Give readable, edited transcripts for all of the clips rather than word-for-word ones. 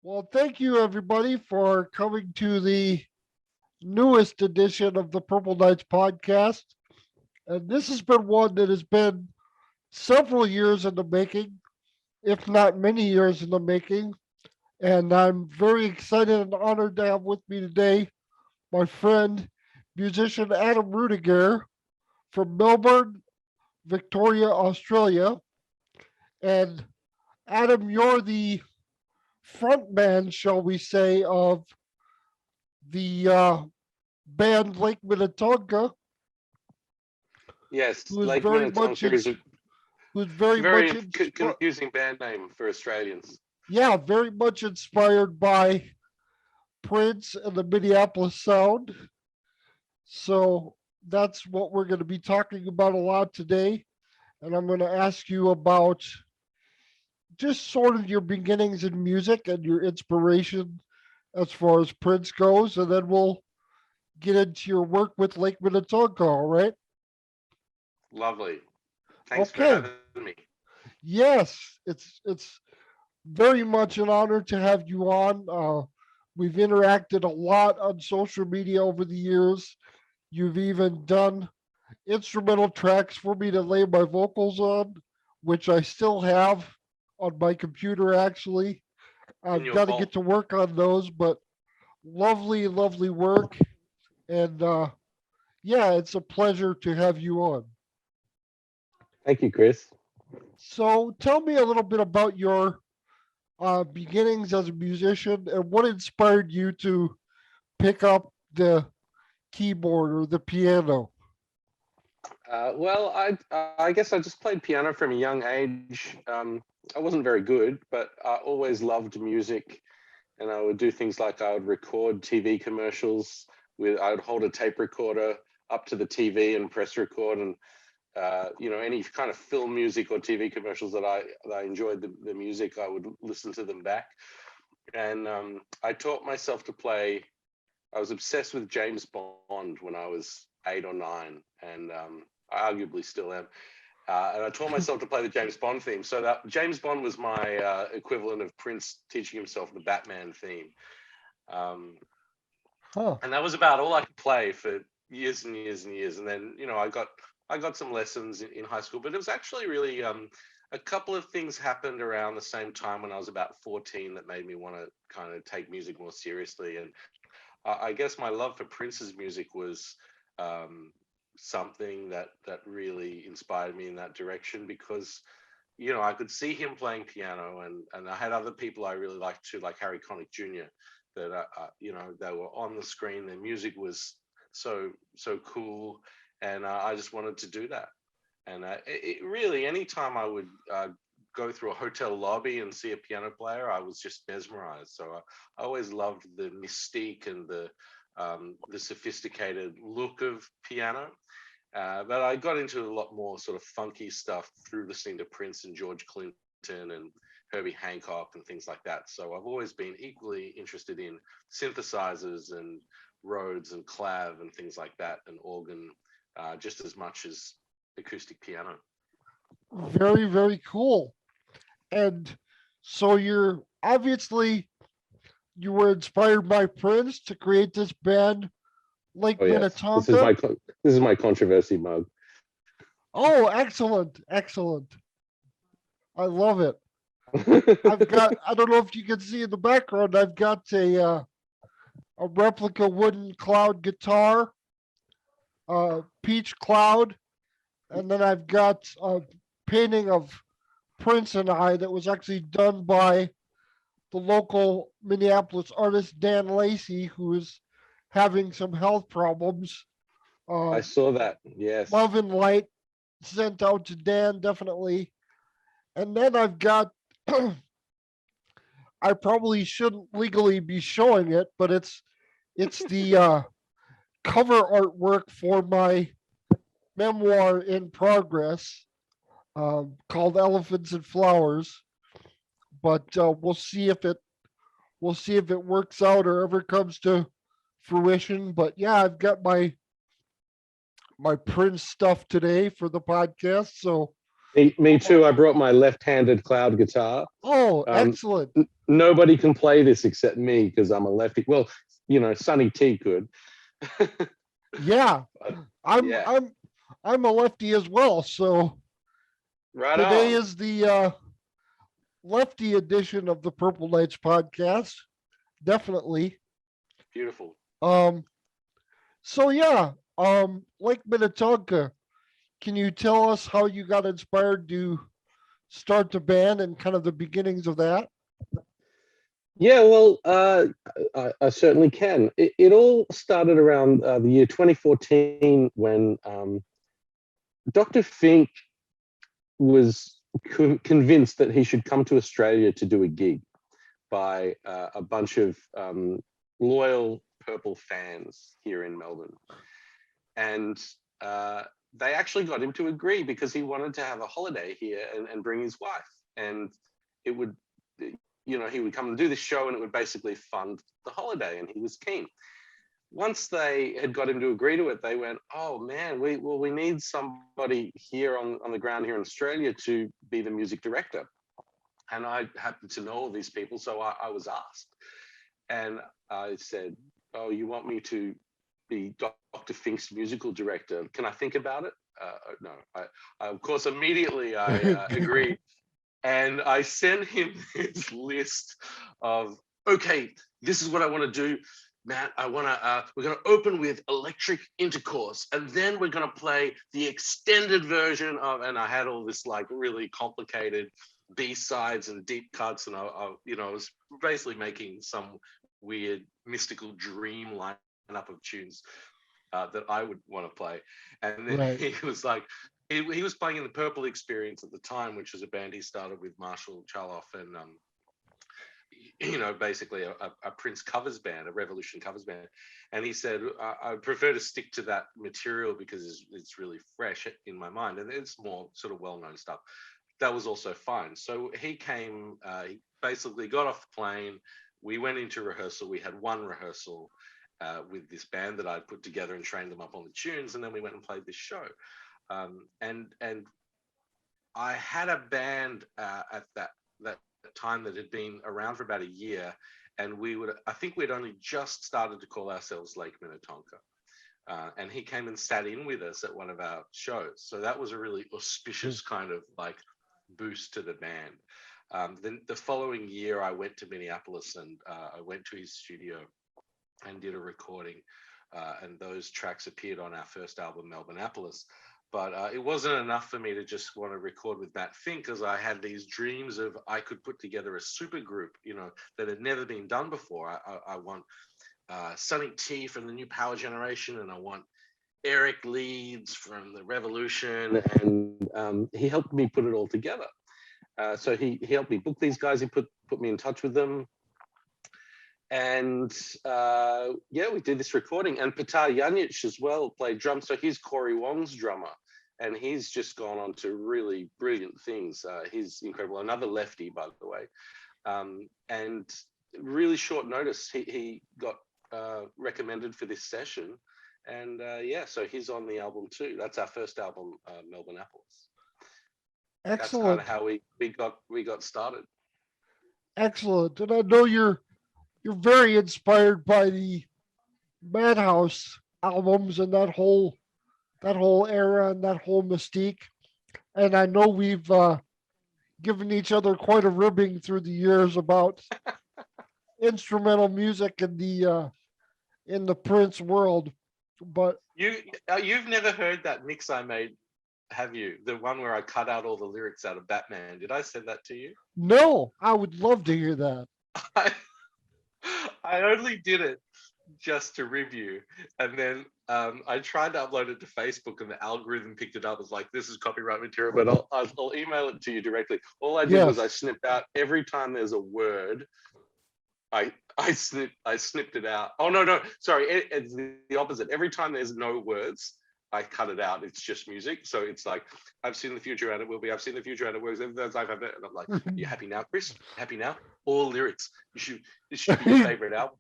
Well, thank you everybody for coming to the newest edition of the Purple Knights podcast. And this has been one that has been several years in the making, if not many years in the making. And I'm very excited and honored to have with me today my friend, musician Adam Rudegeair from Melbourne, Victoria, Australia. And Adam, you're the frontman, shall we say, of the band Lake Minnetonka, Yes, who is Lake very much Minnetonka is a who's very very much confusing band name for Australians. yeah, very much inspired by Prince and the Minneapolis Sound. So that's what we're going to be talking about a lot today. And I'm going to ask you about just sort of your beginnings in music and your inspiration as far as Prince goes. And then we'll get into your work with Lake Minnetonka, all right? Lovely. Thanks for Okay. having me. Yes, it's very much an honor to have you on. We've interacted a lot on social media over the years. You've even done instrumental tracks for me to lay my vocals on, which I still have on my computer actually. In I've your got to get vault. to work on those, but lovely, lovely work. And yeah, it's a pleasure to have you on. Thank you, Chris. So tell me a little bit about your beginnings as a musician and what inspired you to pick up the keyboard or the piano. I guess I just played piano from a young age. I wasn't very good, but I always loved music, and I would do things like I would record TV commercials with. I would hold a tape recorder up to the TV and press record, and any kind of film music or TV commercials that I enjoyed the music, I would listen to them back. And I taught myself to play. I was obsessed with James Bond when I was 8 or 9, and I arguably still am. And I taught myself to play the James Bond theme. So that James Bond was my equivalent of Prince teaching himself the Batman theme. And that was about all I could play for years and years and years. And then, I got some lessons in high school, but it was actually really a couple of things happened around the same time when I was about 14 that made me want to kind of take music more seriously. And I guess my love for Prince's music was something that really inspired me in that direction because, I could see him playing piano and I had other people I really liked too, like Harry Connick Jr., that, they were on the screen. Their music was so cool. And I just wanted to do that. And it really, anytime I would go through a hotel lobby and see a piano player, I was just mesmerized. So I always loved the mystique and the sophisticated look of piano. But I got into a lot more sort of funky stuff through listening to Prince and George Clinton and Herbie Hancock and things like that. So I've always been equally interested in synthesizers and Rhodes and clav and things like that, and organ, just as much as acoustic piano. Very, very cool. And so you're obviously you were inspired by Prince to create this band, Lake Oh yes, Minnetonka. this is my controversy mug. Oh, excellent, excellent. I love it. I don't know if you can see in the background, I've got a replica wooden cloud guitar, peach cloud, and then I've got a painting of Prince and I that was actually done by the local Minneapolis artist Dan Lacey, who is having some health problems. I saw that. Yes. Love and light sent out to Dan, definitely. And then I've got, I probably shouldn't legally be showing it, but it's the cover artwork for my memoir in progress, called Elephants and Flowers. But we'll see if it works out or ever comes to fruition. But yeah, I've got my Prince stuff today for the podcast. So Me too. I brought my left-handed cloud guitar. Oh, Um, excellent. Nobody can play this except me because I'm a lefty. Well, Sonny T could. Yeah. I'm Yeah. I'm a lefty as well. So Right today on. is the lefty edition of the Purple Knights podcast. Definitely. Beautiful. So yeah, like Minnetonka, can you tell us how you got inspired to start the band and kind of the beginnings of that? Yeah, well, I certainly can. It all started around the year 2014 when Dr. Fink was convinced that he should come to Australia to do a gig by a bunch of loyal Purple fans here in Melbourne. And they actually got him to agree because he wanted to have a holiday here and bring his wife. And it would, he would come and do this show and it would basically fund the holiday, and he was keen. Once they had got him to agree to it, they went, oh man, we need somebody here on the ground here in Australia to be the music director. And I happened to know all these people, so I was asked. And I said, oh, you want me to be Dr. Fink's musical director? Can I think about it? No, I of course, immediately I agreed. And I sent him this list of, okay, this is what I want to do. Matt, we're going to open with Electric Intercourse, and then we're going to play the extended version of, and I had all this like really complicated B-sides and deep cuts, and I was basically making some weird mystical dream lineup of tunes that I would want to play. And then Right. he was like, he was playing in the Purple Experience at the time, which was a band he started with Marshall Chaloff and basically a Prince covers band, a Revolution covers band. And he said, I prefer to stick to that material because it's really fresh in my mind, and it's more sort of well-known stuff. That was also fine. So he came, he basically got off the plane. We went into rehearsal. We had one rehearsal with this band that I'd put together and trained them up on the tunes. And then we went and played this show. And I had a band at that time that had been around for about a year. And I think we'd only just started to call ourselves Lake Minnetonka. And he came and sat in with us at one of our shows. So that was a really auspicious kind of like boost to the band. Then the following year, I went to Minneapolis and I went to his studio and did a recording. And those tracks appeared on our first album, Melbourneapolis. But it wasn't enough for me to just want to record with Matt Fink, because I had these dreams of I could put together a super group, that had never been done before. I want Sonny T from the New Power Generation, and I want Eric Leeds from the Revolution, and he helped me put it all together. So he helped me book these guys. He put me in touch with them, and we did this recording. And Petar Janjic as well played drums. So he's Corey Wong's drummer, and he's just gone on to really brilliant things. He's incredible. Another lefty, by the way, and really short notice he got recommended for this session. And so he's on the album too. That's our first album, Melbourneapolis. Excellent. That's kind of how we got started. Excellent. And I know you're very inspired by the Madhouse albums and that whole era and that whole mystique. And I know we've given each other quite a ribbing through the years about instrumental music in the Prince world. But you've never heard that mix I made, have you? The one where I cut out all the lyrics out of Batman. Did I send that to you? No, I would love to hear that. I only did it just to review, and then I tried to upload it to Facebook, and the algorithm picked it up as like, this is copyright material, but I'll email it to you directly. All I did was I snipped out every time there's a word. I snipped it out. Oh no, sorry, it's the opposite. Every time there's no words, I cut it out. It's just music. So it's like, I've seen the future and it will be. I've seen the future and it works. And I'm like, are you happy now, Chris? Happy now? All lyrics. This should be your favorite album.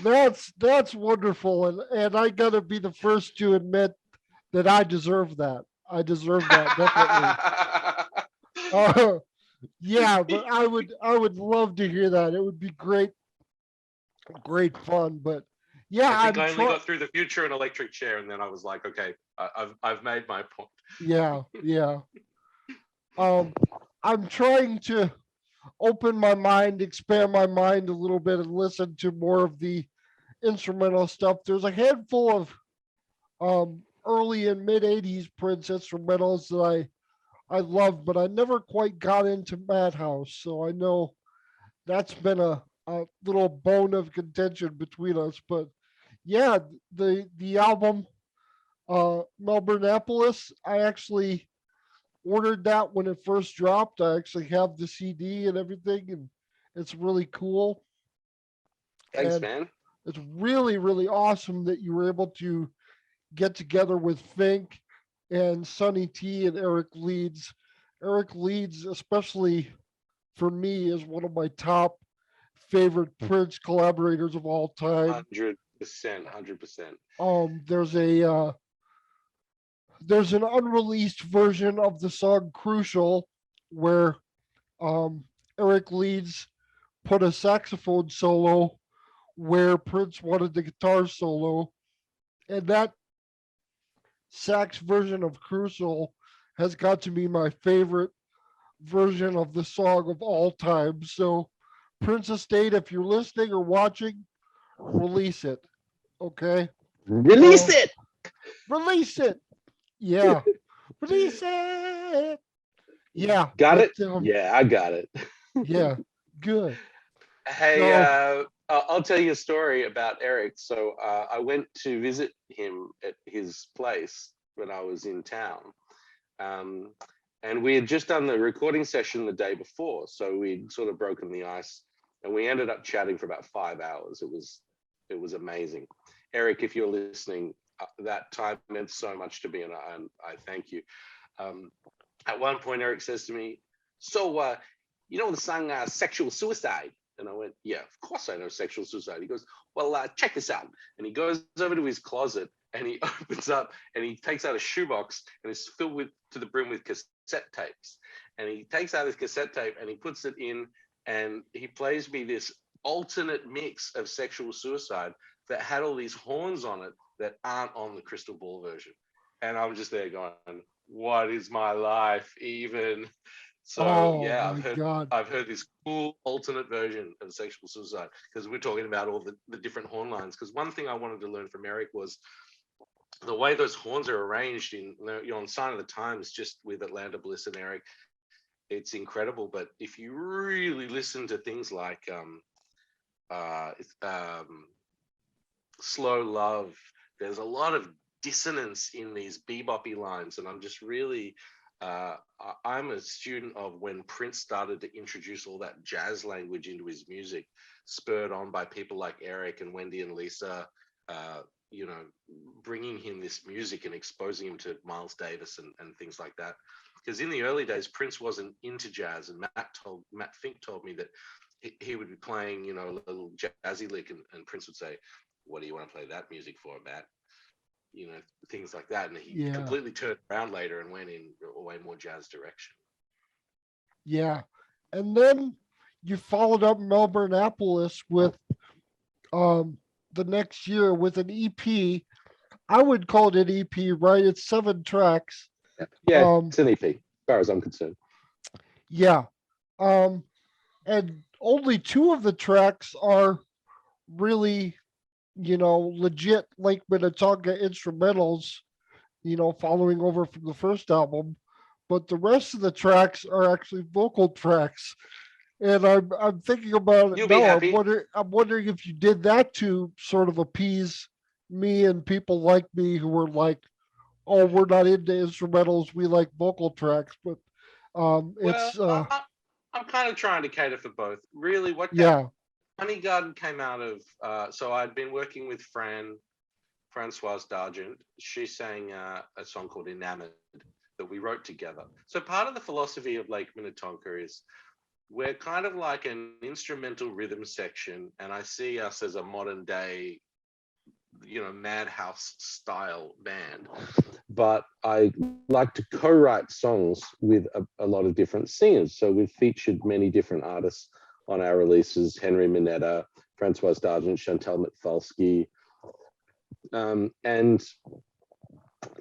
That's wonderful, and I gotta be the first to admit that I deserve that. I deserve that definitely. Uh, yeah, but I would love to hear that. It would be great, great fun. But yeah, I think I'm I only trying. got through the future and electric chair, and then I was like, okay, I've made my point. Yeah, yeah. Um, I'm trying to open my mind, expand my mind a little bit, and listen to more of the instrumental stuff. There's a handful of early and mid '80s Prince instrumentals that I love, but I never quite got into Madhouse. So I know that's been a little bone of contention between us. But yeah, the album Melbourneapolis, I actually ordered that when it first dropped. I actually have the CD and everything, and it's really cool. Thanks, And man. it's really, really awesome that you were able to get together with Fink and Sonny T and Eric Leeds. Eric Leeds, especially for me, is one of my top favorite Prince collaborators of all time. 100%, 100%. There's there's an unreleased version of the song Crucial where um, Eric Leeds put a saxophone solo where Prince wanted the guitar solo, and that sax version of Crucial has got to be my favorite version of the song of all time. So, Prince Estate, if you're listening or watching, release it. Okay. Release Uh, it. release it. Yeah. Release it. Yeah. Got But it? Yeah, I got it. yeah. Good. Hey, So I'll tell you a story about Eric. So I went to visit him at his place when I was in town. Um, and we had just done the recording session the day before. So we'd sort of broken the ice and we ended up chatting for about 5 hours. It was amazing. Eric, if you're listening, that time meant so much to me, and I thank you. At one point, Eric says to me, so, you know the song Sexual Suicide? And I went, yeah, of course I know Sexual Suicide. He goes, well, check this out. And he goes over to his closet and he opens up and he takes out a shoebox and it's filled with to the brim with cassette tapes. And he takes out his cassette tape and he puts it in and he plays me this alternate mix of Sexual Suicide that had all these horns on it that aren't on the Crystal Ball version. And I'm just there going, what is my life even? So oh yeah, my God. I've heard this cool alternate version of Sexual Suicide because we're talking about all the different horn lines. Because one thing I wanted to learn from Eric was the way those horns are arranged in, you know, on Sign of the Times, just with Atlanta Bliss and Eric. It's incredible. But if you really listen to things like uh, Slow Love, there's a lot of dissonance in these beboppy lines, and I'm just really I'm a student of when Prince started to introduce all that jazz language into his music, spurred on by people like Eric and Wendy and Lisa, you know, bringing him this music and exposing him to Miles Davis and things like that. Because in the early days, Prince wasn't into jazz, and Matt Fink told me that he would be playing, you know, a little jazzy lick, and Prince would say, "What do you want to play that music for, Matt?" You know, things like that. And he Yeah. completely turned around later and went in a way more jazz direction. Yeah. And then you followed up Melbourneapolis with um the next year with an EP. I would call it an EP, right? It's 7 tracks. Yeah, Um, it's an EP, as far as I'm concerned. yeah. Um, and only 2 of the tracks are really, legit Lake Minnetonka instrumentals, following over from the first album. But the rest of the tracks are actually vocal tracks. And I'm thinking about it You'll be now. happy. I'm wondering if you did that to sort of appease me and people like me who were like, oh, we're not into instrumentals, we like vocal tracks. But Well, it's I'm kind of trying to cater for both. Really, what yeah, Honey Garden came out of, so I'd been working with Francoise D'Argent. She sang a song called Enamored that we wrote together. So part of the philosophy of Lake Minnetonka is we're kind of like an instrumental rhythm section, and I see us as a modern day, you know, Madhouse style band. but I like to co-write songs with a lot of different singers. So we've featured many different artists on our releases: Henry Mineta, Francoise D'Argent, Chantal Mitfalski. And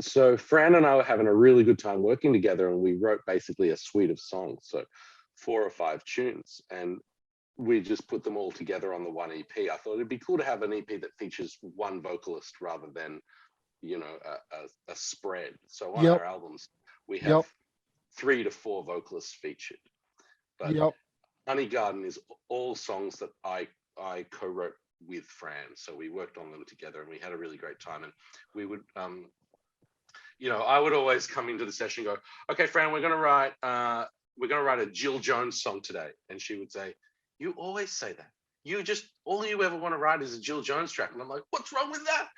so Fran and I were having a really good time working together, and we wrote basically a suite of songs, so 4 or 5 tunes, and we just put them all together on the one EP. I thought it'd be cool to have an EP that features one vocalist rather than, you know, a spread. So on our albums, we have 3 to 4 vocalists featured. But Honey Garden is all songs that I co-wrote with Fran. So we worked on them together, and we had a really great time. And we would, you know, I would always come into the session and go, "Okay, Fran, we're gonna write a Jill Jones song today," and she would say, "You always say that. You just, all you ever want to write is a Jill Jones track." And I'm like, "What's wrong with that?"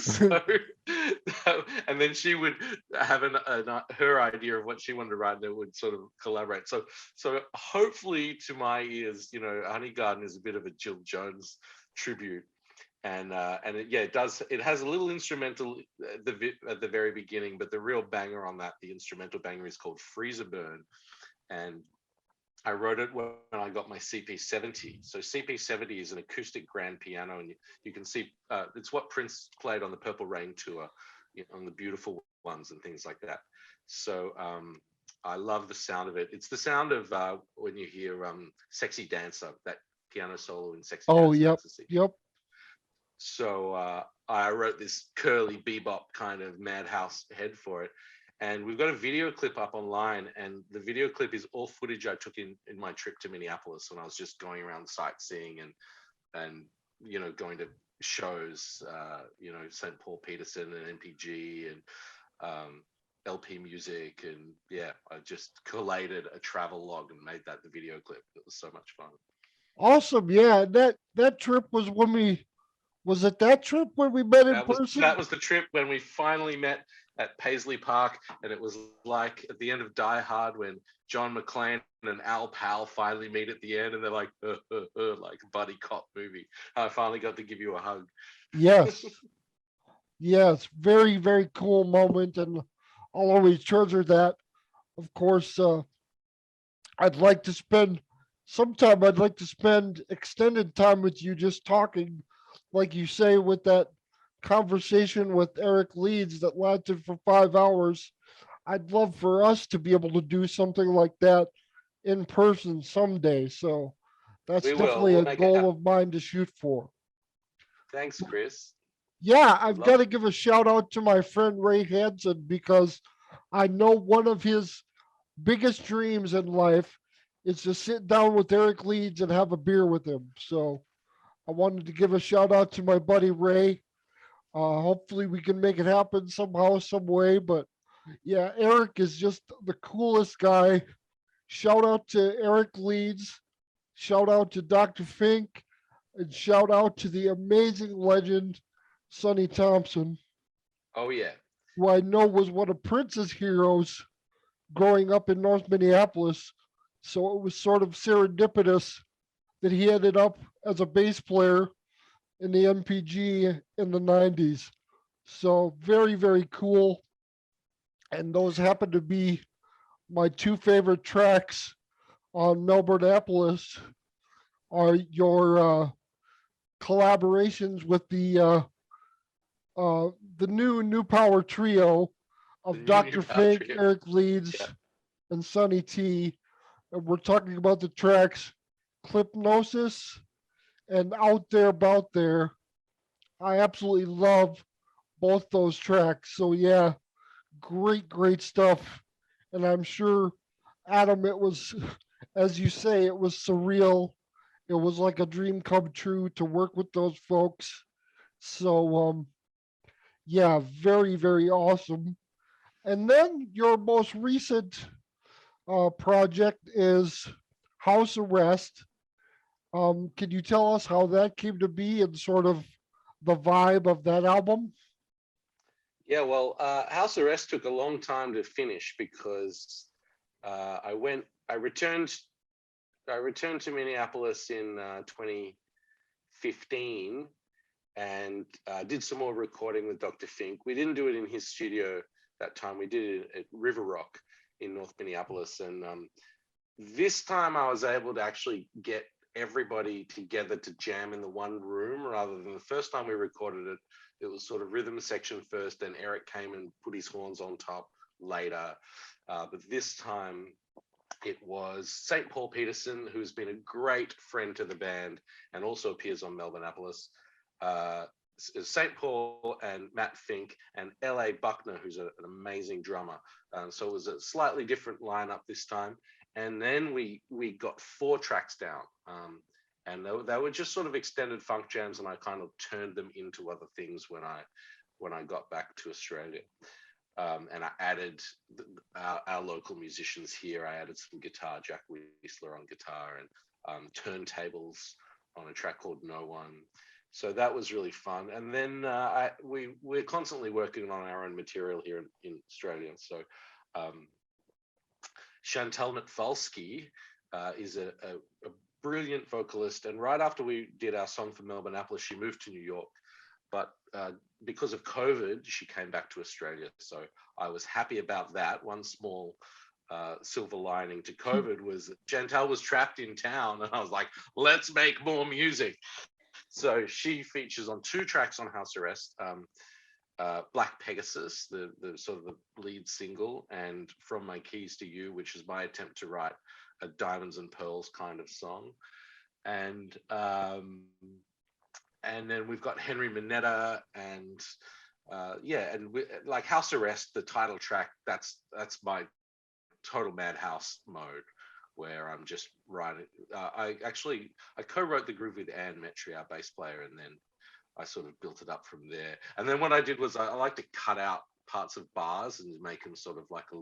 So, and then she would have her idea of what she wanted to write, and it would sort of collaborate. So hopefully, to my ears, you know, Honey Garden is a bit of a Jill Jones tribute. And it does. It has a little instrumental at the very beginning, but the real banger on that, the instrumental banger, is called Freezer Burn, and I wrote it when I got my CP70. So CP70 is an acoustic grand piano, and you can see it's what Prince played on the Purple Rain tour, you know, on the Beautiful Ones and things like that. So I love the sound of it. It's the sound of when you hear Sexy Dancer, that piano solo in Sexy Dancer. Yep. So I wrote this curly bebop kind of madhouse head for it. And we've got a video clip up online, and the video clip is all footage I took in my trip to Minneapolis when I was just going around sightseeing and you know, going to shows, you know, St. Paul Peterson and MPG and LP Music, and yeah, I just collated a travel log and made that the video clip. It was so much fun. Awesome. Yeah, that trip was was it that trip when we met in person? That was the trip when we finally met at Paisley Park, and it was like at the end of Die Hard when John McClane and Al Powell finally meet at the end, and they're like, like a buddy cop movie. I finally got to give you a hug. Yes. Yes, very, very cool moment, and I'll always treasure that. Of course, I'd like to spend I'd like to spend extended time with you just talking, like you say, with that conversation with Eric Leeds that lasted for 5 hours. I'd love for us to be able to do something like that in person someday. So that's definitely a goal of mine to shoot for. Thanks, Chris. Yeah, I've got to give a shout out to my friend Ray Hansen, because I know one of his biggest dreams in life is to sit down with Eric Leeds and have a beer with him. So I wanted to give a shout out to my buddy Ray. Hopefully we can make it happen somehow, some way. But yeah, Eric is just the coolest guy. Shout out to Eric Leeds. Shout out to Dr. Fink. And shout out to the amazing legend, Sonny Thompson. Oh, yeah. Who I know was one of Prince's heroes growing up in North Minneapolis. So it was sort of serendipitous that he ended up as a bass player in the MPG in the 90s. So very, very cool. And those happen to be my 2 favorite tracks on Melbourneapolis are your collaborations with the new power trio of Dr. Fink, Eric Leeds, and Sonny T. And we're talking about the tracks Clipnosis and Out There About There. I absolutely love both those tracks. So yeah, great stuff. And I'm sure, Adam, it was, as you say, it was surreal. It was like a dream come true to work with those folks. So yeah, very, very awesome. And then your most recent project is House Arrest. Can you tell us how that came to be and sort of the vibe of that album? Yeah, well, House Arrest took a long time to finish because I returned to Minneapolis in 2015 and did some more recording with Dr. Fink. We didn't do it in his studio. that time we did it at River Rock in North Minneapolis. And this time I was able to actually get everybody together to jam in the one room, rather than the first time we recorded it. It was sort of rhythm section first, then Eric came and put his horns on top later. But this time it was St. Paul Peterson, who's been a great friend to the band and also appears on Melbourneapolis. St. Paul and Matt Fink and L.A. Buckner, who's an amazing drummer. So it was a slightly different lineup this time. And then we got 4 tracks down. And they were just sort of extended funk jams, and I kind of turned them into other things when I got back to Australia. And I added our local musicians here. I added some guitar, Jack Whistler on guitar, and turntables on a track called No One. So that was really fun. And then we're constantly working on our own material here in Australia. So Chantal Natfalski is a brilliant vocalist. And right after we did our song for Melbourneapolis, she moved to New York. But because of COVID, she came back to Australia. So I was happy about that. One small silver lining to COVID was that Chantal was trapped in town, and I was like, let's make more music. So she features on 2 tracks on House Arrest, Black Pegasus, the sort of the lead single, and From My Keys to You, which is my attempt to write a Diamonds and Pearls kind of song. And then we've got Henry Mineta, and like House Arrest, the title track, that's my total madhouse mode, where I'm just writing. I co-wrote the groove with Anne Metry, our bass player, and then I sort of built it up from there. And then what I did was I like to cut out parts of bars and make them sort of like a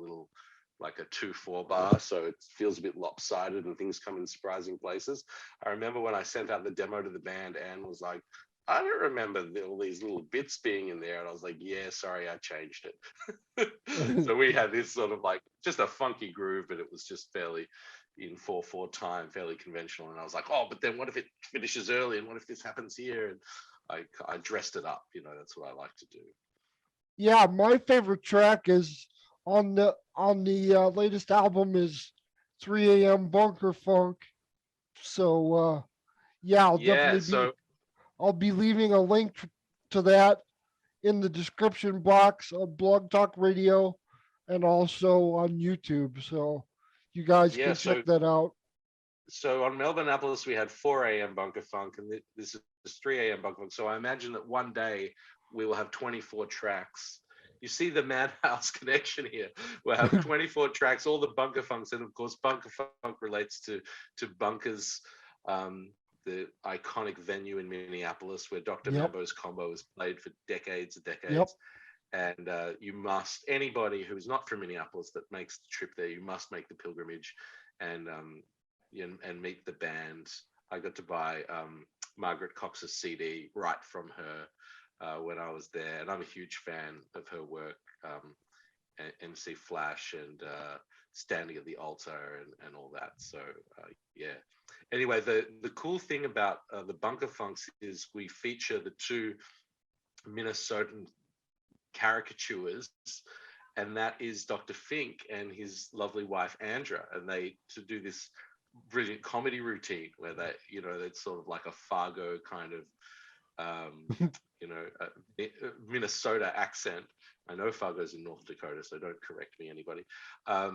2/4 bar, so it feels a bit lopsided and things come in surprising places. I remember when I sent out the demo to the band, Anne was like, I don't remember all these little bits being in there. And I was like, yeah, sorry, I changed it. So we had this sort of like just a funky groove, but it was just fairly in 4/4 time, fairly conventional. And I was like, oh, but then what if it finishes early? And what if this happens here? And I dressed it up, that's what I like to do. Yeah, my favorite track is on the latest album is 3 a.m. Bunker Funk. So yeah, I'll be leaving a link to that in the description box of Blog Talk Radio and also on YouTube. So you guys can check that out. So on Melbourneapolis, we had 4 a.m. Bunker Funk, and this is 3 a.m. Bunker Funk. So I imagine that one day we will have 24 tracks. You see the madhouse connection here. We'll have 24 tracks, all the Bunker Funks, and of course, Bunker Funk relates to Bunker's, the iconic venue in Minneapolis where Dr. Mambo's Combo has played for decades and decades. Yep. And anybody who's not from Minneapolis that makes the trip there, you must make the pilgrimage and meet the band. I got to buy Margaret Cox's CD right from her when I was there, and I'm a huge fan of her work, MC Flash and Standing at the Altar and all that. So yeah. Anyway, the cool thing about the Bunker Funks is we feature the 2 Minnesotan caricatures, and that is Dr. Fink and his lovely wife Andra, and they to do this brilliant comedy routine where it's sort of like a Fargo kind of Minnesota accent. I know Fargo's in North Dakota, so don't correct me, anybody. I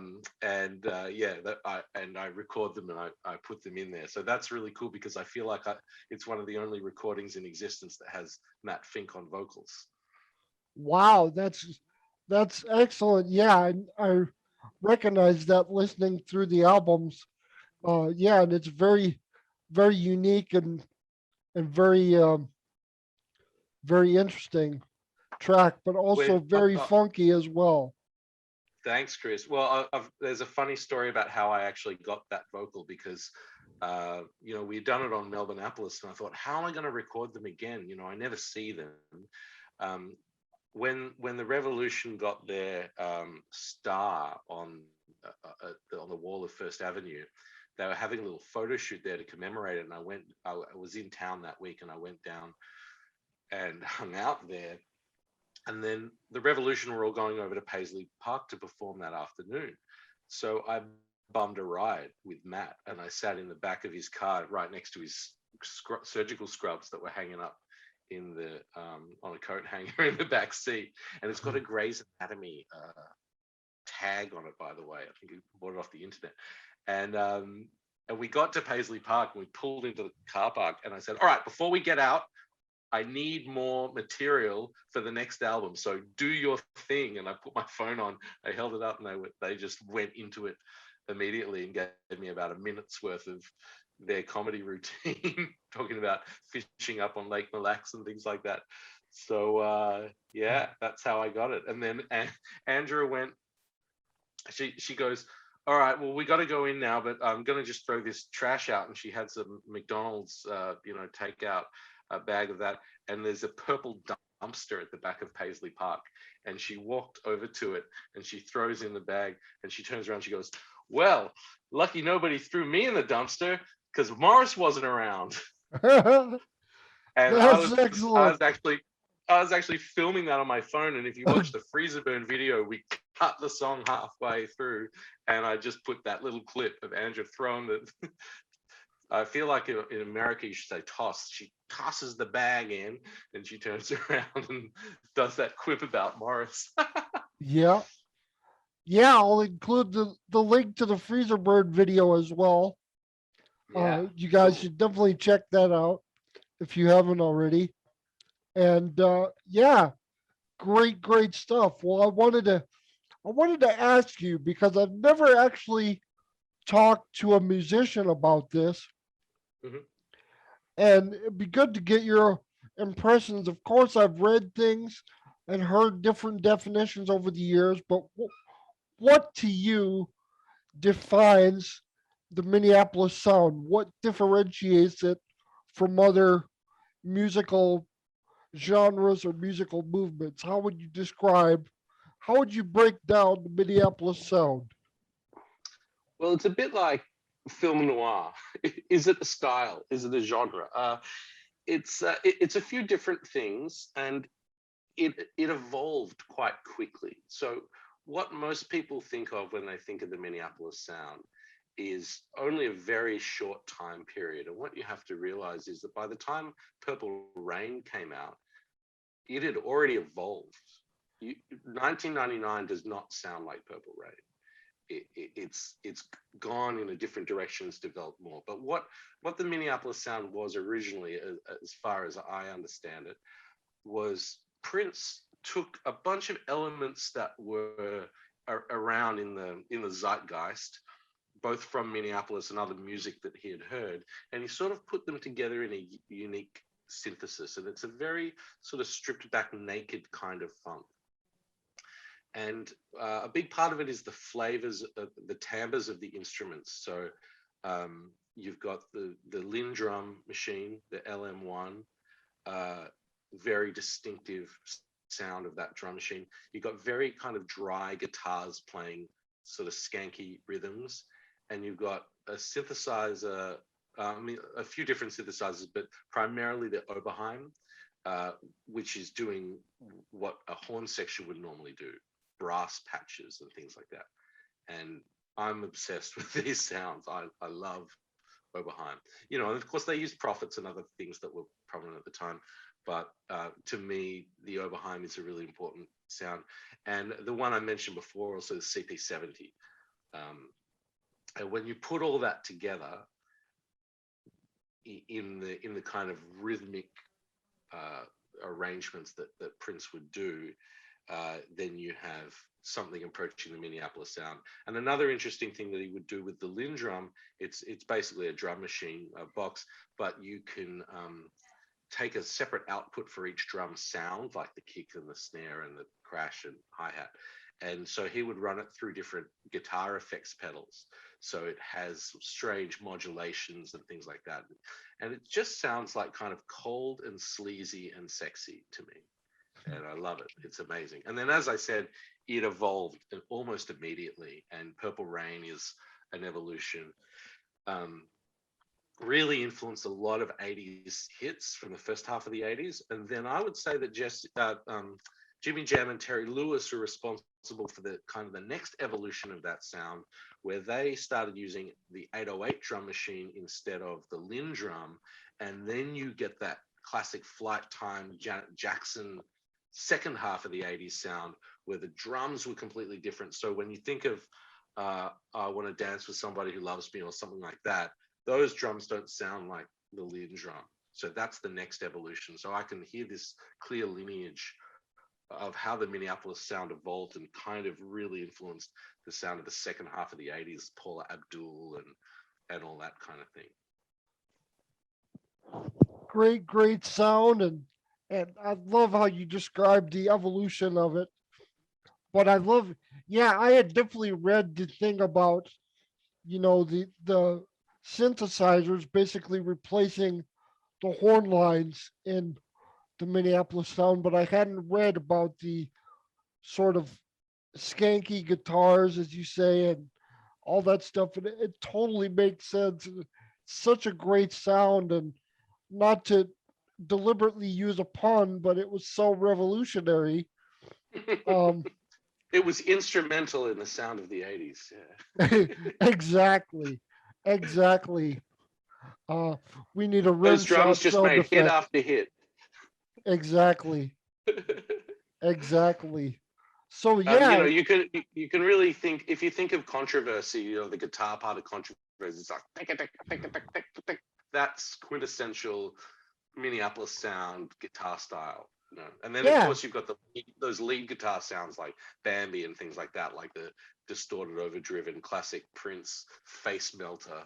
record them and I put them in there. So that's really cool because I feel like it's one of the only recordings in existence that has Matt Fink on vocals. Wow, that's excellent. Yeah, I recognize that listening through the albums. Yeah, and it's very, very unique and very very interesting track, but also very funky as well. Thanks, Chris. Well, there's a funny story about how I actually got that vocal because, we'd done it on Melbourneapolis, and I thought, how am I going to record them again? I never see them. When the Revolution got their star on the wall of First Avenue, they were having a little photo shoot there to commemorate it, and I was in town that week, and I went down and hung out there. And then the Revolution were all going over to Paisley Park to perform that afternoon. So I bummed a ride with Matt, and I sat in the back of his car right next to his surgical scrubs that were hanging up in the on a coat hanger in the back seat. And it's got a Grey's Anatomy tag on it, by the way. I think he bought it off the internet. And we got to Paisley Park and we pulled into the car park, and I said, all right, before we get out, I need more material for the next album. So do your thing. And I put my phone on, I held it up, and they just went into it immediately and gave me about a minute's worth of their comedy routine, talking about fishing up on Lake Mille Lacs and things like that. So yeah, that's how I got it. And then Andrea went, she goes, all right, well, we got to go in now, but I'm going to just throw this trash out. And she had some McDonald's, takeout a bag of that. And there's a purple dumpster at the back of Paisley Park. And she walked over to it and she throws in the bag, and she turns around, she goes, well, lucky nobody threw me in the dumpster because Morris wasn't around. And That's excellent. I was actually filming that on my phone, and if you watch the Freezer Burn video, we cut the song halfway through, and I just put that little clip of Andrea throwing the. I feel like in America you should say toss. She tosses the bag in, and she turns around and does that quip about Morris. Yeah. Yeah, I'll include the link to the Freezer Bird video as well. Yeah, You guys cool. should definitely check that out if you haven't already. And yeah, great stuff. Well, I wanted to ask you, because I've never actually talked to a musician about this, Mhm. and it'd be good to get your impressions. Of course, I've read things and heard different definitions over the years, but what to you defines the Minneapolis Sound? What differentiates it from other musical genres or musical movements? How would you break down the Minneapolis Sound? Well, it's a bit like film noir. Is it a style? Is it a genre? It's a few different things, and it evolved quite quickly. So what most people think of when they think of the Minneapolis Sound is only a very short time period. And what you have to realize is that by the time Purple Rain came out, it had already evolved. 1999 does not sound like Purple Rain. It's gone in a different direction. It's developed more. But what the Minneapolis Sound was originally, as far as I understand it, was Prince took a bunch of elements that were around in the zeitgeist, both from Minneapolis and other music that he had heard, and he sort of put them together in a unique synthesis. And it's a very sort of stripped back, naked kind of funk. And a big part of it is the flavors, the timbres of the instruments. So you've got the Lindrum machine, the LM1, very distinctive sound of that drum machine. You've got very kind of dry guitars playing sort of skanky rhythms, and you've got a synthesizer, a few different synthesizers, but primarily the Oberheim, which is doing what a horn section would normally do, brass patches and things like that. And I'm obsessed with these sounds. I love Oberheim. And of course they used Prophets and other things that were prominent at the time. But to me, the Oberheim is a really important sound. And the one I mentioned before, also the CP70. And when you put all that together in the kind of rhythmic arrangements that Prince would do, then you have something approaching the Minneapolis Sound. And another interesting thing that he would do with the Lindrum, it's basically a drum machine, a box, but you can take a separate output for each drum sound, like the kick and the snare and the crash and hi-hat. And so he would run it through different guitar effects pedals. So it has strange modulations and things like that. And it just sounds like kind of cold and sleazy and sexy to me. And I love it. It's amazing. And then, as I said, it evolved almost immediately. And Purple Rain is an evolution. Really influenced a lot of 80s hits from the first half of the 80s. And then I would say that Jimmy Jam and Terry Lewis are responsible for the kind of the next evolution of that sound, where they started using the 808 drum machine instead of the Linn drum. And then you get that classic Flight Time Janet Jackson second half of the 80s sound, where the drums were completely different. So when you think of I Want to Dance with Somebody Who Loves Me or something like that, those drums don't sound like the Linn drum. So that's the next evolution. So I can hear this clear lineage of how the Minneapolis sound evolved and kind of really influenced the sound of the second half of the 80s, Paula Abdul and all that kind of thing. Great sound, and I love how you described the evolution of it. But I love, yeah, I had definitely read the thing about, the synthesizers basically replacing the horn lines in the Minneapolis sound, but I hadn't read about the sort of skanky guitars, as you say, and all that stuff. And it totally makes sense. It's such a great sound, and not to deliberately use a pun, but it was so revolutionary. Um, It was instrumental in the sound of the 80s. Yeah. exactly, exactly. Uh, we need a rim Those drums shot just sound made hit effect. after hit. Exactly, exactly. So yeah, You can really think, if you think of Controversy, the guitar part of Controversy, it's like tick, tick, tick, tick, tick, tick, tick. That's quintessential Minneapolis sound guitar style. And then of yeah, course you've got those lead guitar sounds like Bambi and things like that, like the distorted, overdriven classic Prince face melter yeah.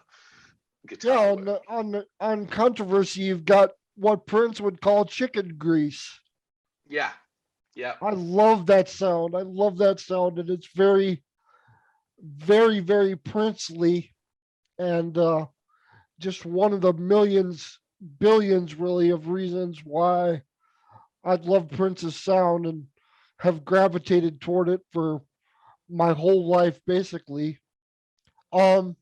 guitar On work. on Controversy, you've got what Prince would call chicken grease. Yeah, yeah. I love that sound. I love that sound, and it's very, very princely, and just one of the millions, billions, really, of reasons why I love Prince's sound and have gravitated toward it for my whole life, basically. Um,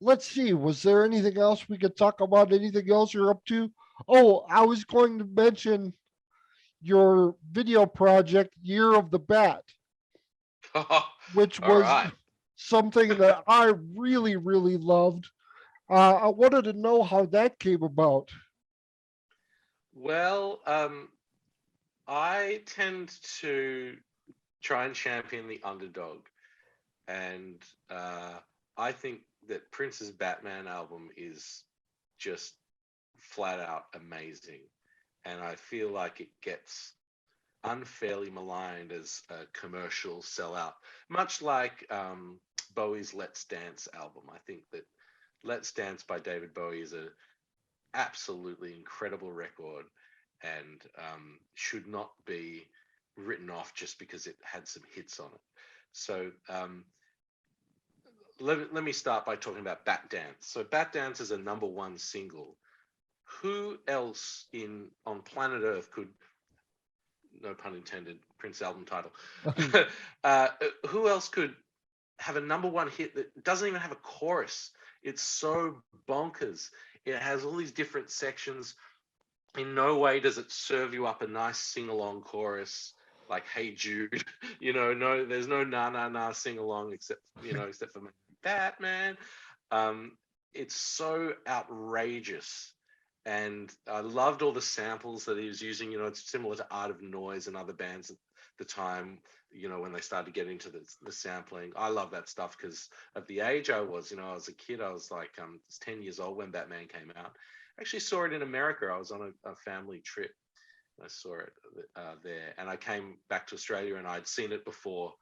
let's see. Was there anything else we could talk about? Anything else you're up to? Oh, I was going to mention your video project, Year of the Bat, All which was right. something that I really loved. I wanted to know how that came about. Well, I tend to try and champion the underdog, and I think that Prince's Batman album is just flat out amazing, and I feel like it gets unfairly maligned as a commercial sellout, much like Bowie's Let's Dance album. I think that Let's Dance by David Bowie is a absolutely incredible record, and should not be written off just because it had some hits on it. So let me start by talking about Bat Dance. So Bat Dance is a #1 single. Who else on planet Earth could, no pun intended, Prince album title, who else could have a #1 hit that doesn't even have a chorus? It's so bonkers. It has all these different sections. In no way does it serve you up a nice sing-along chorus like "Hey Jude." No, there's no "na na na" sing-along except for Batman. It's so outrageous, and I loved all the samples that he was using. It's similar to Art of Noise and other bands at the time. When they started to get into the sampling, I love that stuff because of the age I was. I was a kid. I was like 10 years old when Batman came out. I actually saw it in America. I was on a family trip. I saw it there, and I came back to Australia, and I'd seen it before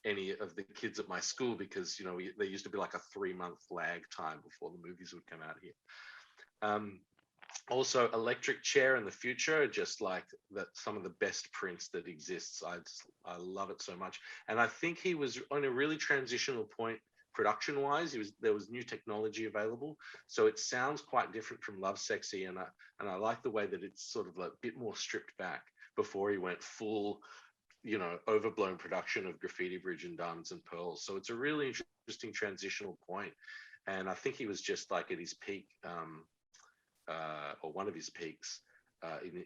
any of the kids at my school because there used to be like a 3-month lag time before the movies would come out here. Also, Electric Chair and The Future are just like some of the best Prince that exists. I love it so much, and I think he was on a really transitional point production wise. There was new technology available, so it sounds quite different from Lovesexy, and I like the way that it's sort of like a bit more stripped back before he went full overblown production of Graffiti Bridge and Diamonds and Pearls. So it's a really interesting transitional point, and I think he was just like at his peak, or one of his peaks,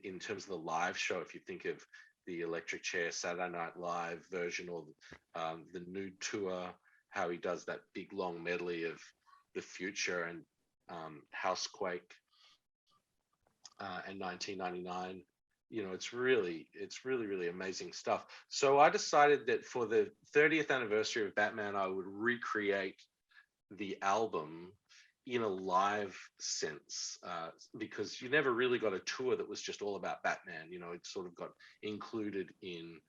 in terms of the live show. If you think of the Electric Chair Saturday Night Live version, or the Nude Tour, how he does that big long medley of The Future and Housequake and 1999. It's really really amazing stuff. So I decided that for the 30th anniversary of Batman, I would recreate the album in a live sense, because you never really got a tour that was just all about Batman. It sort of got included in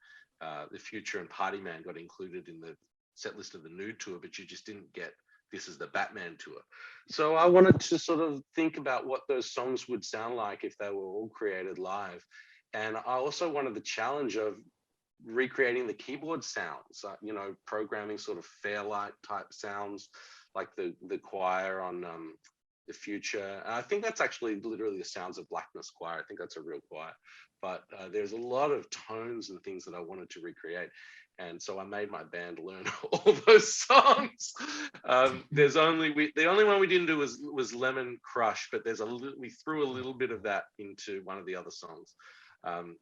The Future, and Party Man got included in the set list of the Nude Tour, but you just didn't get This Is the Batman Tour. So I wanted to sort of think about what those songs would sound like if they were all created live. And I also wanted the challenge of recreating the keyboard sounds, programming sort of Fairlight type sounds, like the choir on The Future. And I think that's actually literally the Sounds of Blackness choir. I think that's a real choir. But there's a lot of tones and things that I wanted to recreate. And so I made my band learn all those songs. The only one we didn't do was Lemon Crush, but we threw a little bit of that into one of the other songs.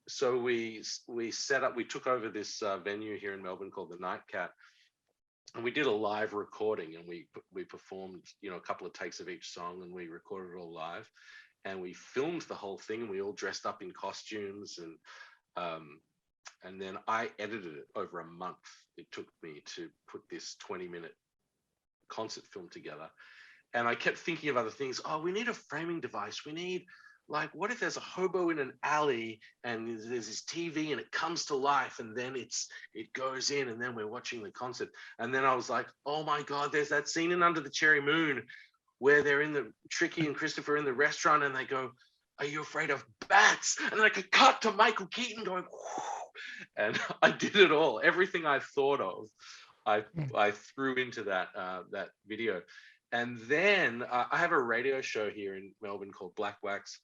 So we took over this venue here in Melbourne called the Nightcat, and we did a live recording, and we performed a couple of takes of each song, and we recorded it all live, and we filmed the whole thing, and we all dressed up in costumes, and then I edited it over a month. It took me to put this 20-minute concert film together, and I kept thinking of other things. Oh, we need a framing device. We need, like, what if there's a hobo in an alley and there's this TV and it comes to life, and then it goes in, and then we're watching the concert. And then I was like, oh my God, there's that scene in Under the Cherry Moon where they're Tricky and Christopher in the restaurant, and they go, are you afraid of bats? And then I could cut to Michael Keaton going, whoo, and I did it all. Everything I thought of, I threw into that video. And then I have a radio show here in Melbourne called Black Wax,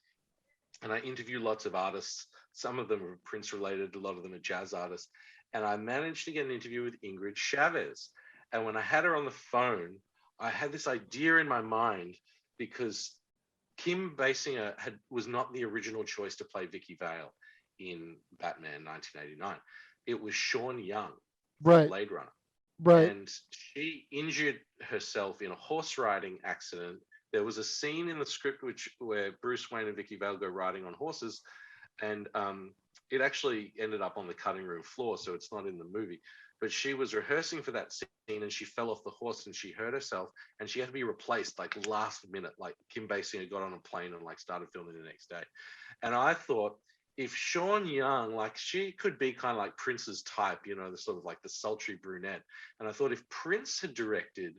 and I interview lots of artists. Some of them are Prince related, a lot of them are jazz artists. And I managed to get an interview with Ingrid Chavez. And when I had her on the phone, I had this idea in my mind, because Kim Basinger was not the original choice to play Vicky Vale in Batman 1989. It was Sean Young, Right. Blade Runner. Right. And she injured herself in a horse riding accident. There was a scene in the script where Bruce Wayne and Vicky Vale go riding on horses, and it actually ended up on the cutting room floor, so it's not in the movie. But she was rehearsing for that scene, and she fell off the horse and she hurt herself, and she had to be replaced like last minute. Like Kim Basinger got on a plane and like started filming the next day. And I thought, if Sean Young, like, she could be kind of like Prince's type, the sort of like the sultry brunette. And I thought if Prince had directed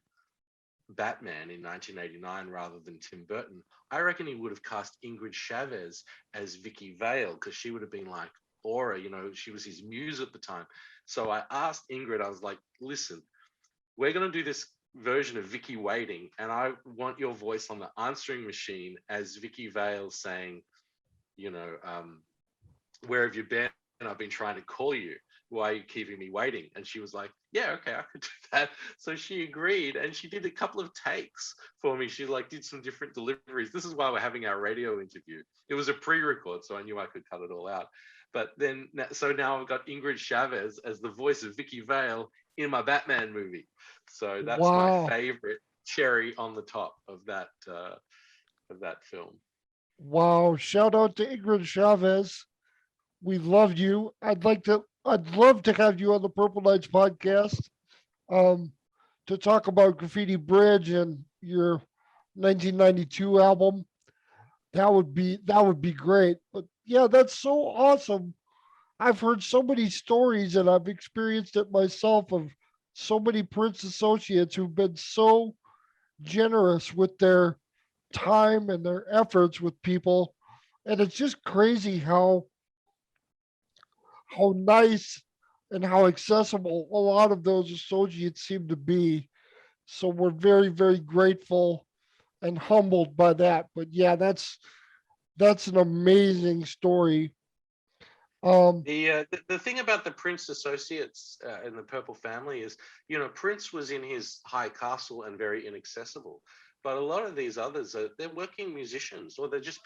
Batman in 1989 rather than Tim Burton, I reckon he would have cast Ingrid Chavez as Vicky Vale, because she would have been like Aura, she was his muse at the time. So I asked Ingrid, I was like, listen, we're going to do this version of Vicky waiting, and I want your voice on the answering machine as Vicky Vale saying, where have you been? I've been trying to call you. Why are you keeping me waiting? And she was like, yeah, okay, I could do that. So she agreed, and she did a couple of takes for me. She did some different deliveries. This is why we're having our radio interview. It was a pre-record, so I knew I could cut it all out. But then, so now I've got Ingrid Chavez as the voice of Vicky Vale in my Batman movie. So that's Wow. my favorite cherry on the top of that film. Wow. Shout out to Ingrid Chavez. We love you. I'd love to have you on the Purple Knights podcast to talk about Graffiti Bridge and your 1992 album. That would be great. But yeah, that's so awesome. I've heard so many stories, and I've experienced it myself, of so many Prince associates who've been so generous with their time and their efforts with people. And it's just crazy how nice and how accessible a lot of those associates seem to be. So we're very, very grateful and humbled by that. But yeah, that's an amazing story. The thing about the Prince associates in the Purple family is, Prince was in his high castle and very inaccessible. But a lot of these others they're working musicians, or they're just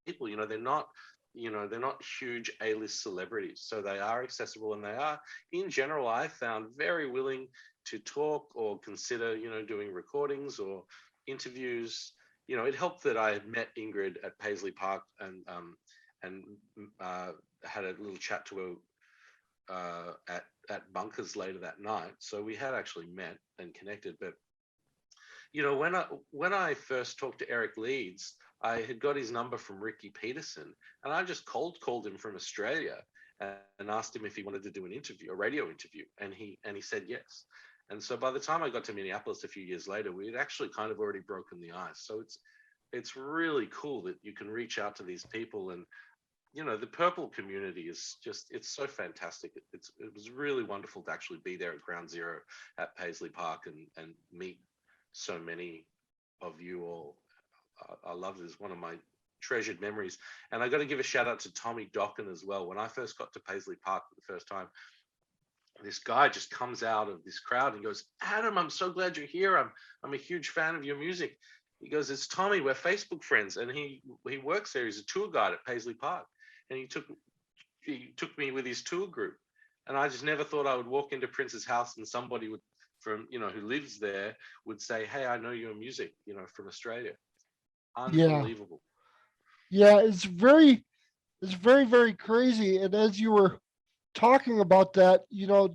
people. They're not they're not huge A-list celebrities, so they are accessible, and they are, in general, I found very willing to talk or consider, doing recordings or interviews. It helped that I had met Ingrid at Paisley Park and had a little chat to her at Bunkers later that night. So we had actually met and connected. But when I first talked to Eric Leeds, I had got his number from Ricky Peterson, and I just cold called him from Australia and asked him if he wanted to do an interview, a radio interview, and he said yes. And so by the time I got to Minneapolis a few years later, we had actually kind of already broken the ice. So it's really cool that you can reach out to these people, and the Purple community is it's so fantastic. It was really wonderful to actually be there at Ground Zero at Paisley Park and meet so many of you all. I love it. It's one of my treasured memories. And I got to give a shout out to Tommy Dokken as well. When I first got to Paisley Park for the first time, this guy just comes out of this crowd and goes, "Adam, I'm so glad you're here. I'm a huge fan of your music." He goes, "It's Tommy. We're Facebook friends." And he works there. He's a tour guide at Paisley Park. And he took me with his tour group. And I just never thought I would walk into Prince's house and somebody would who lives there would say, "Hey, I know your music, from Australia." Yeah. Unbelievable. Yeah. It's very, very crazy. And as you were talking about that,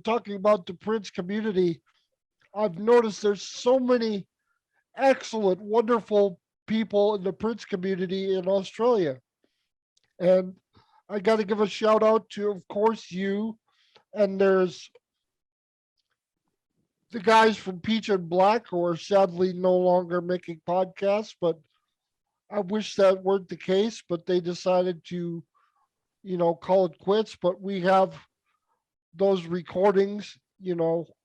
talking about the Prince community, I've noticed there's so many excellent, wonderful people in the Prince community in Australia. And I got to give a shout out to, of course, you. And there's the guys from Peach and Black who are sadly no longer making podcasts, but I wish that weren't the case, but they decided to, call it quits. But we have those recordings,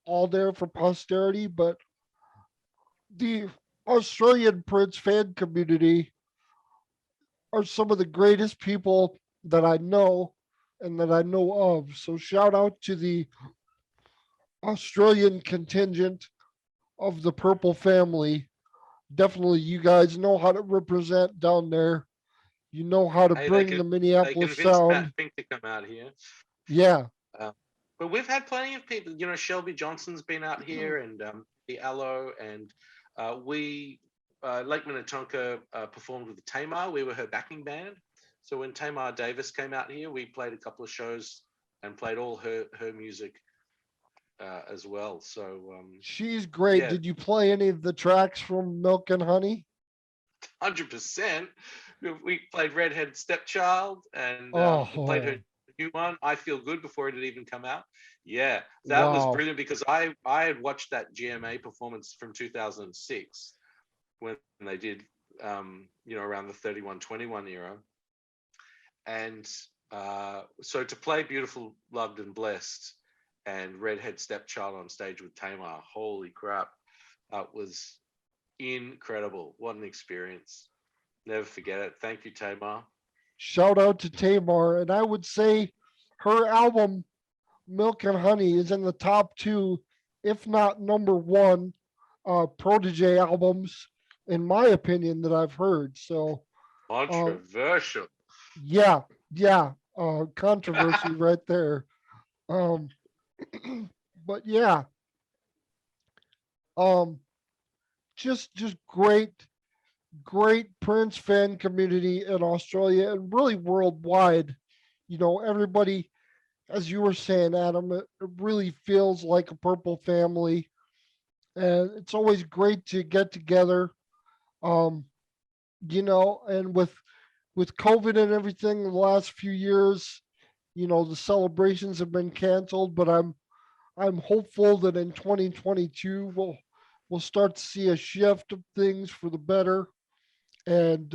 all there for posterity. But the Australian Prince fan community are some of the greatest people that I know and that I know of. So shout out to the Australian contingent of the Purple family. Definitely, you guys know how to represent down there. You know how to Hey, bring the they Minneapolis convinced Matt Sound. Fink to come out here. Yeah, Uh, but we've had plenty of people. Shelby Johnson's been out here, and the Aloe, and we Lake Minnetonka performed with Tamar. We were her backing band. So when Tamar Davis came out here, we played a couple of shows and played all her music as well. So she's great. yeah, Did you play any of the tracks from Milk and Honey? 100%. We played Redhead Stepchild and played her Oh, new one, I Feel Good, before it had even come out. Yeah, that was wow. brilliant because I had watched that GMA performance from 2006 when they did, around the 3121 era. And so to play Beautiful, Loved and Blessed and Redhead Stepchild on stage with Tamar, holy crap, that was incredible. What an experience. Never forget it. Thank you, Tamar. Shout out to Tamar. And I would say her album, Milk and Honey, is in the top two, if not number one, Protege albums, in my opinion, that I've heard. So, uh, Controversial. yeah, yeah, controversy right there. Um, but yeah, um, just great Prince fan community in Australia and really worldwide. Everybody, as you were saying, Adam, it really feels like a Purple family, and it's always great to get together. Um, and with COVID and everything in the last few years, the celebrations have been canceled, but I'm hopeful that in 2022 we'll start to see a shift of things for the better. And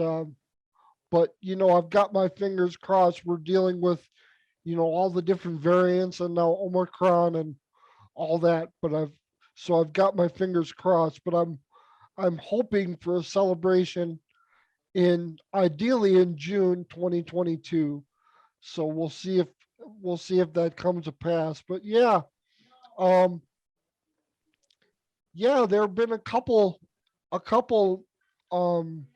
but I've got my fingers crossed. We're dealing with all the different variants and now Omicron and all that. But I've got my fingers crossed. But I'm hoping for a celebration in ideally in June 2022. So we'll see if that comes to pass. But um, yeah, there have been a couple um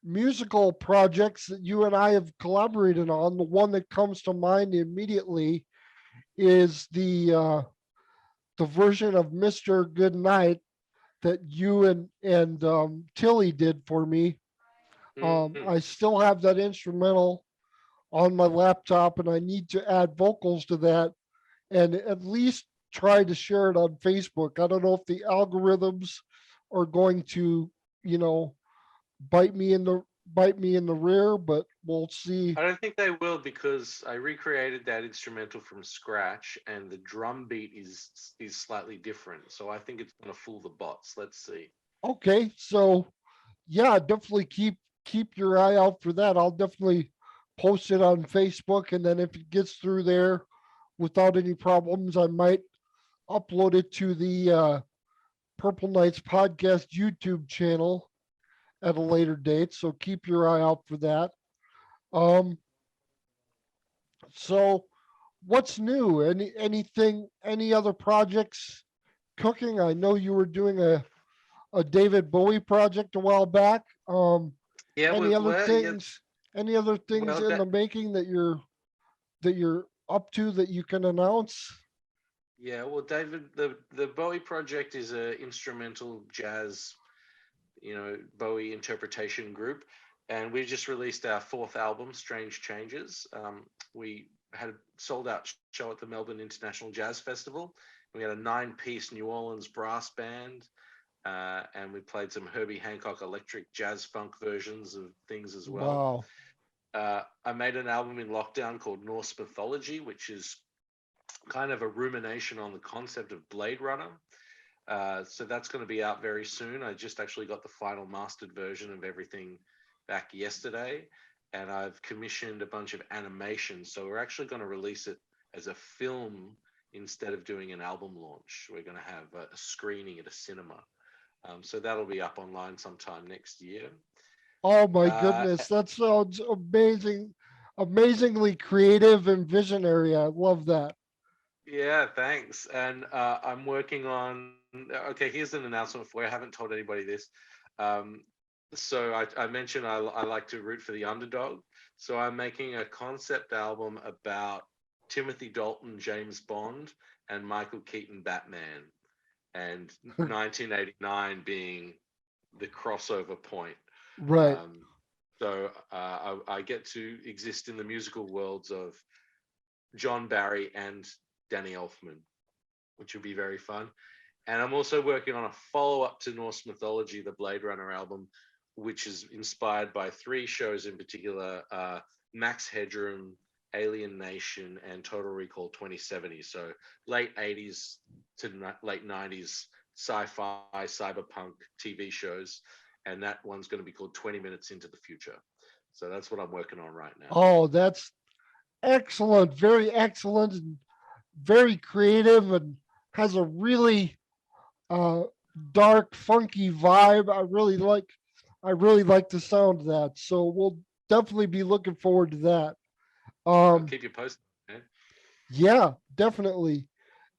musical projects that you and I have collaborated on. The one that comes to mind immediately is the version of Mr. Goodnight that you and Tilly did for me. Mhm. I still have that instrumental on my laptop, and I need to add vocals to that and at least try to share it on Facebook. I don't know if the algorithms are going to, you know, bite me in the bite me in the rear, but we'll see. I don't think they will because I recreated that instrumental from scratch, and the drum beat is slightly different. So I think it's going to fool the bots. Let's see. Okay, so yeah, definitely keep your eye out for that. I'll definitely post it on Facebook, and then if it gets through there without any problems, I might upload it to the Purple Knights podcast YouTube channel at a later date. So keep your eye out for that. Um, so what's new? Any other projects cooking? I know you were doing a David Bowie project a while back. Yeah, Any other yeah, things? Any other things well, in that, the making that you're up to that you can announce? yeah, well, David, the Bowie project is a instrumental jazz, Bowie interpretation group, and we just released our fourth album, Strange Changes. We had a sold out show at the Melbourne International Jazz Festival. We had a 9-piece New Orleans brass band, and we played some Herbie Hancock electric jazz funk versions of things as well. Wow. I made an album in lockdown called Norse Mythology, which is kind of a rumination on the concept of Blade Runner. So that's going to be out very soon. I just actually got the final mastered version of everything back yesterday, and I've commissioned a bunch of animations. So we're actually going to release it as a film instead of doing an album launch. We're going to have a screening at a cinema. So that'll be up online sometime next year. Oh my Uh, goodness, that sounds amazing, amazingly creative and visionary. I love that. Yeah, thanks. And I'm working on. Okay, here's an announcement for you. I haven't told anybody this. Um, so I mentioned I like to root for the underdog. So I'm making a concept album about Timothy Dalton, James Bond, and Michael Keaton, Batman, and 1989 being the crossover point. Right. Um, so I get to exist in the musical worlds of John Barry and Danny Elfman, which will be very fun. And I'm also working on a follow up to Norse Mythology, the Blade Runner album, which is inspired by 3 shows in particular: Max Headroom, Alien Nation, and Total Recall 2070. So late 80s to late 90s sci fi, cyberpunk TV shows. And that one's going to be called 20 Minutes into the Future. So that's what I'm working on right now. Oh, that's excellent. Very excellent and very creative and has a really uh dark, funky vibe. I really like the sound of that. So we'll definitely be looking forward to that. I'll Um keep you posted, man. yeah, definitely.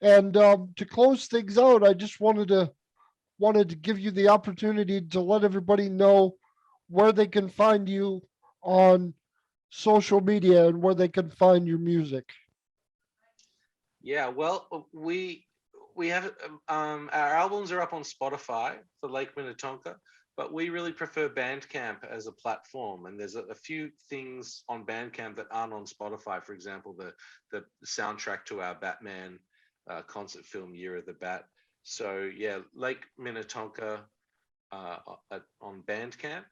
And to close things out, I just wanted to give you the opportunity to let everybody know where they can find you on social media and where they can find your music. Yeah, well, we have our albums are up on Spotify for Lake Minnetonka, but we really prefer Bandcamp as a platform. And there's a few things on Bandcamp that aren't on Spotify. For example, the soundtrack to our Batman concert film Year of the Bat. So yeah, Lake Minnetonka on Bandcamp,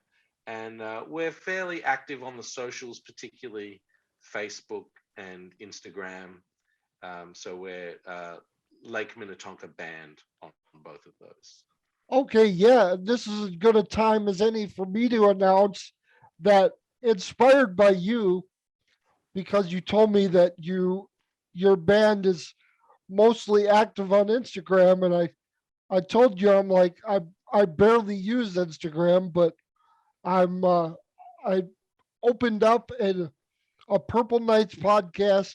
and we're fairly active on the socials, particularly Facebook and Instagram. So we're Lake Minnetonka Band on both of those. Okay, yeah, this is as good a time as any for me to announce that inspired by you, because you told me that your band is mostly active on Instagram, and I told you I'm like I barely use Instagram, but I opened up a Purple Knights podcast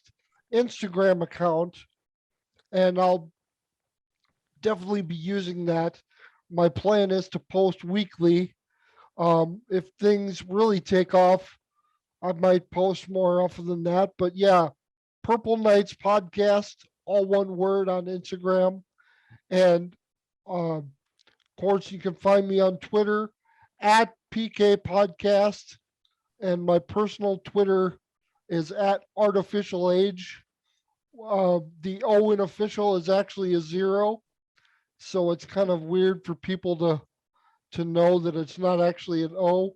Instagram account, and I'll definitely be using that. My plan is to post weekly If things really take off, I might post more often than that. But yeah, Purple Nights Podcast, all one word on Instagram. And of course, you can find me on Twitter at PK Podcast. And my personal Twitter is at Artificial Age. The O in official is actually a zero. So it's kind of weird for people to know that it's not actually an O,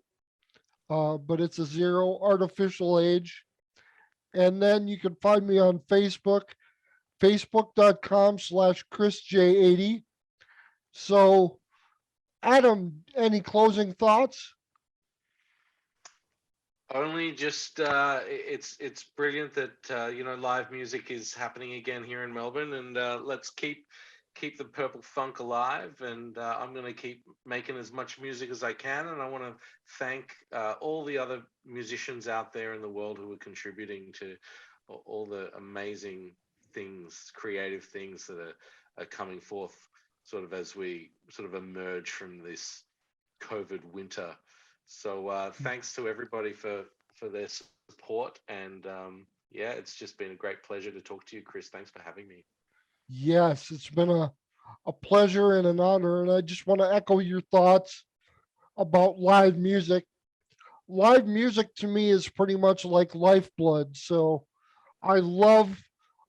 but it's a zero, Artificial Age. And then you can find me on Facebook, facebook.com/ChrisJ80. So, Adam, any closing thoughts? Only just it's brilliant that live music is happening again here in Melbourne, and let's keep the purple funk alive. And I'm going to keep making as much music as I can. And I want to thank all the other musicians out there in the world who are contributing to all the amazing things, creative things that are coming forth, sort of as we sort of emerge from this COVID winter. So thanks to everybody for their support. And yeah, it's just been a great pleasure to talk to you, Chris. Thanks for having me. Yes, it's been a pleasure and an honor. And I just want to echo your thoughts about live music. Live music to me is pretty much like lifeblood. So I love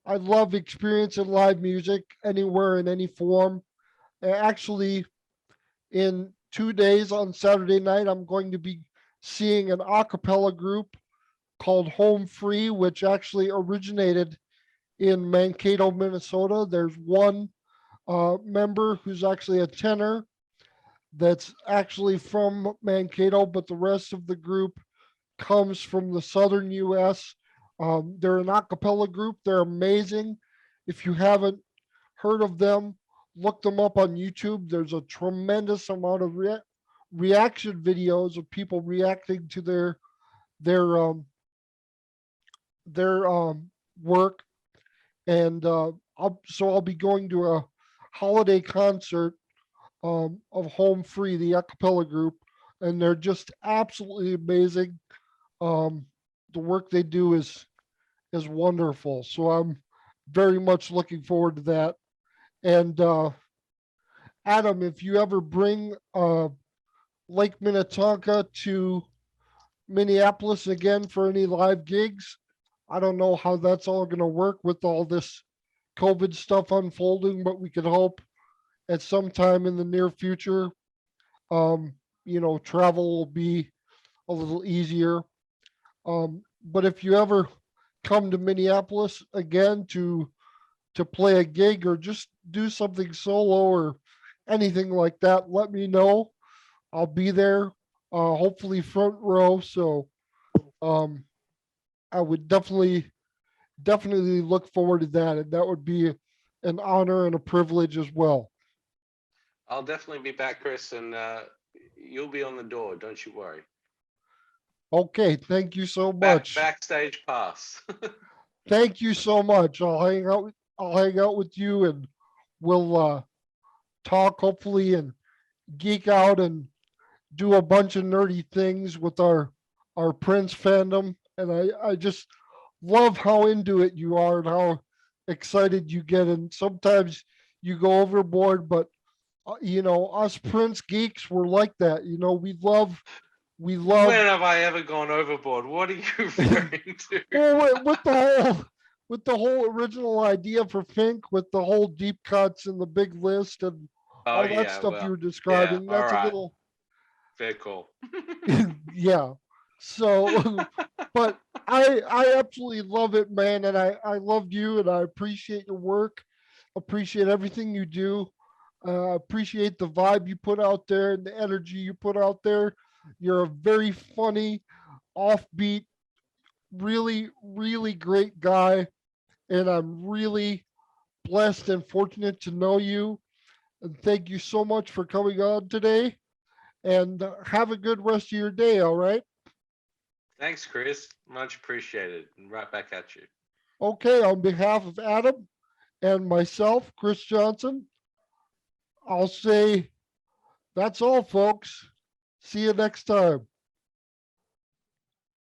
I love experiencing live music anywhere in any form. Actually, in 2 days on Saturday night, I'm going to be seeing an a cappella group called Home Free, which actually originated in Mankato, Minnesota. There's one member who's actually a tenor that's actually from Mankato, but the rest of the group comes from the southern US. They're an a cappella group. They're amazing. If you haven't heard of them, look them up on YouTube. There's a tremendous amount of reaction videos of people reacting to their um, their work. And I'll be going to a holiday concert of Home Free, the a cappella group, and they're just absolutely amazing. Um, the work they do is wonderful. So I'm very much looking forward to that. And Adam, if you ever bring Lake Minnetonka to Minneapolis again for any live gigs, I don't know how that's all going to work with all this COVID stuff unfolding, but we could hope at some time in the near future, travel will be a little easier. But if you ever come to Minneapolis again to play a gig or just do something solo or anything like that, let me know. I'll be there, hopefully front row. So um, I would definitely look forward to that, and that would be an honor and a privilege as well. I'll definitely be back, Chris, and you'll be on the door. Don't you worry. Okay, thank you so much. Backstage pass. Thank you so much. I'll hang out with you, and we'll talk hopefully and geek out and do a bunch of nerdy things with our Prince fandom. And I just love how into it you are and how excited you get. And sometimes you go overboard, but us Prince geeks, we're like that. We love. When have I ever gone overboard? What are you referring to? Well, with the whole original idea for Fink, with the whole deep cuts and the big list and all that yeah, stuff well, you were describing, yeah, that's all right. a little Fair call. yeah. So, but I absolutely love it, man, and I love you, and I appreciate your work, appreciate everything you do, appreciate the vibe you put out there and the energy you put out there. You're a very funny, offbeat, really great guy, and I'm really blessed and fortunate to know you. And thank you so much for coming on today. And have a good rest of your day. All right. Thanks, Chris. Much appreciated. And right back at you. Okay. On behalf of Adam and myself, Chris Johnson, I'll say that's all, folks. See you next time.